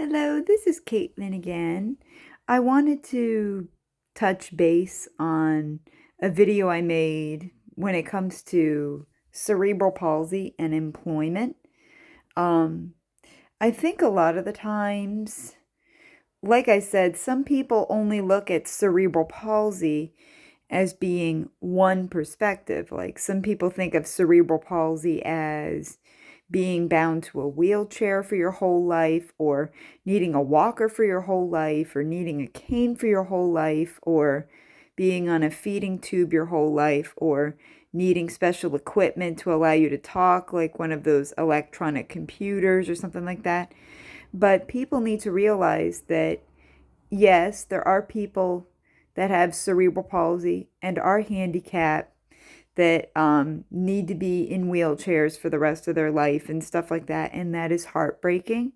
Hello, this is Caitlin again. I wanted to touch base on a video I made when it comes to cerebral palsy and employment. Um, I think a lot of the times, like I said, some people only look at cerebral palsy as being one perspective. Like some people think of cerebral palsy as being bound to a wheelchair for your whole life, or needing a walker for your whole life, or needing a cane for your whole life, or being on a feeding tube your whole life, or needing special equipment to allow you to talk, like one of those electronic computers or something like that. But people need to realize that, yes, there are people that have cerebral palsy and are handicapped that need to be in wheelchairs for the rest of their life and stuff like that. And that is heartbreaking.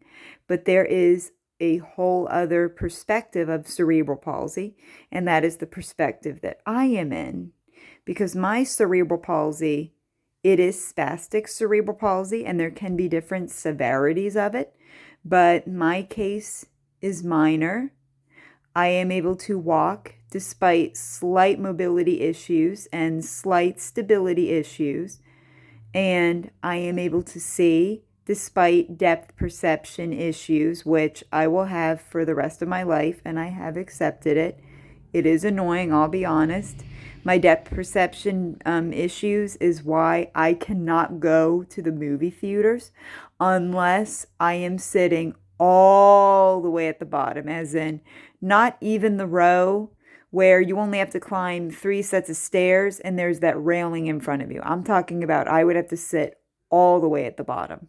But there is a whole other perspective of cerebral palsy, and that is the perspective that I am in. Because my cerebral palsy, it is spastic cerebral palsy, and there can be different severities of it. But my case is minor. I am able to walk despite slight mobility issues and slight stability issues, and I am able to see despite depth perception issues, which I will have for the rest of my life, and I have accepted it. It is annoying, I'll be honest. My depth perception issues is why I cannot go to the movie theaters unless I am sitting all the way at the bottom, as in not even the row where you only have to climb 3 sets of stairs and there's that railing in front of you. I'm talking about I would have to sit all the way at the bottom.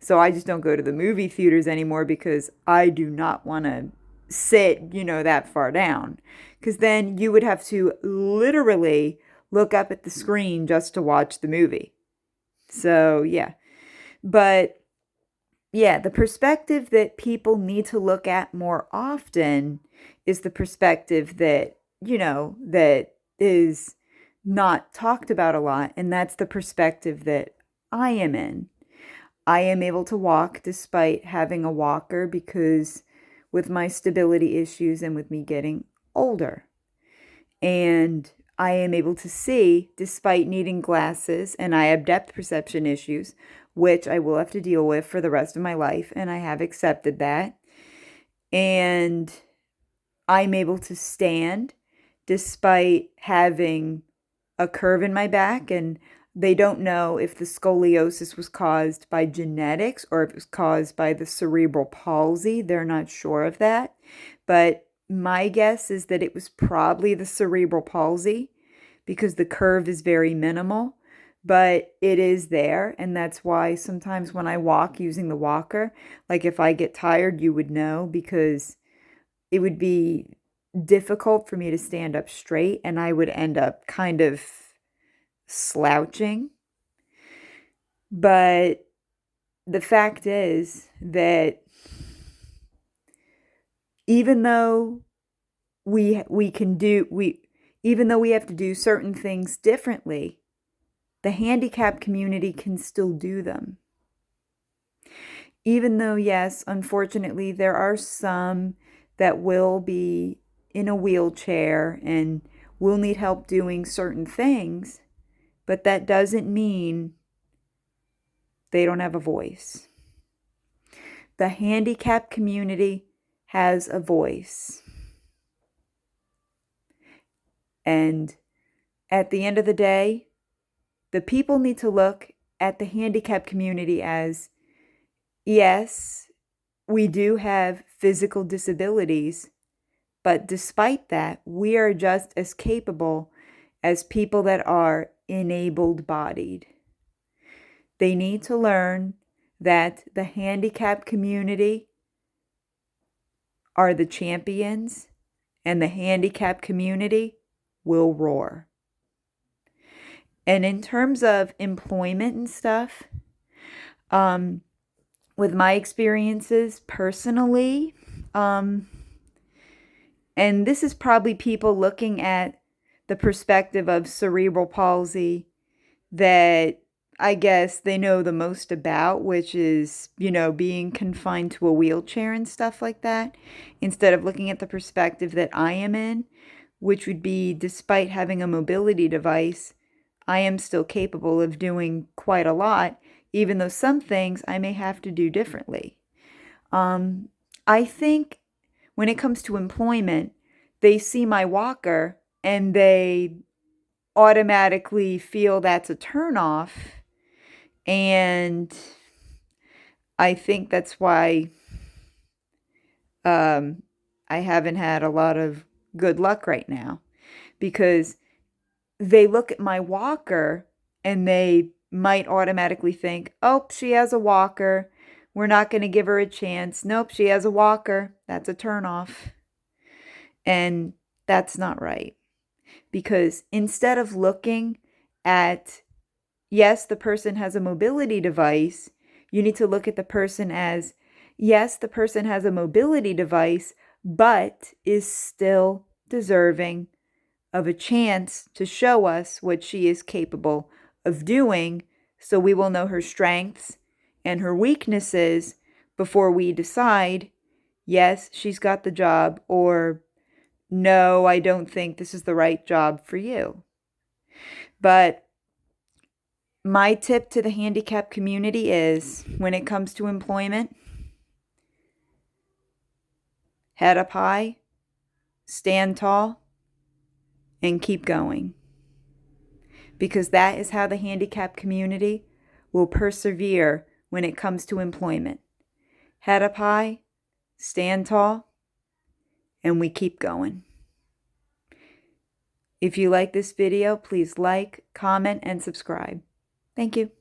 So I just don't go to the movie theaters anymore because I do not want to sit, that far down. Because then you would have to literally look up at the screen just to watch the movie. So, yeah. But yeah, the perspective that people need to look at more often is the perspective that, that is not talked about a lot. And that's the perspective that I am in. I am able to walk despite having a walker because with my stability issues and with me getting older. And I am able to see despite needing glasses, and I have depth perception issues, which I will have to deal with for the rest of my life, and I have accepted that. And I'm able to stand despite having a curve in my back, and they don't know if the scoliosis was caused by genetics or if it was caused by the cerebral palsy. They're not sure of that. But my guess is that it was probably the cerebral palsy because the curve is very minimal, but it is there. And that's why sometimes when I walk using the walker, like if I get tired, you would know because it would be difficult for me to stand up straight and I would end up kind of slouching. But the fact is that even though we can do we even though we have to do certain things differently, the handicap community can still do them. Even though, yes, unfortunately, there are some that will be in a wheelchair and will need help doing certain things, but that doesn't mean they don't have a voice. The handicap community has a voice. And at the end of the day, the people need to look at the handicap community as, yes, we do have physical disabilities, but despite that, we are just as capable as people that are enabled bodied. They need to learn that the handicap community are the champions and the handicap community will roar. And in terms of employment and stuff, with my experiences personally, and this is probably people looking at the perspective of cerebral palsy that I guess they know the most about, which is, being confined to a wheelchair and stuff like that, instead of looking at the perspective that I am in, which would be despite having a mobility device, I am still capable of doing quite a lot, even though some things I may have to do differently. I think when it comes to employment, they see my walker and they automatically feel that's a turnoff. And I think that's why I haven't had a lot of good luck right now, because they look at my walker and they might automatically think, oh, she has a walker. We're not going to give her a chance. Nope, she has a walker. That's a turnoff. And that's not right. Because instead of looking at, yes, the person has a mobility device, you need to look at the person as, yes, the person has a mobility device, but is still deserving of a chance to show us what she is capable of doing, so we will know her strengths and her weaknesses before we decide, yes, she's got the job, or no, I don't think this is the right job for you. But my tip to the handicapped community is, when it comes to employment, head up high, stand tall, and keep going. Because that is how the handicapped community will persevere when it comes to employment. Head up high, stand tall, and we keep going. If you like this video, please like, comment, and subscribe. Thank you.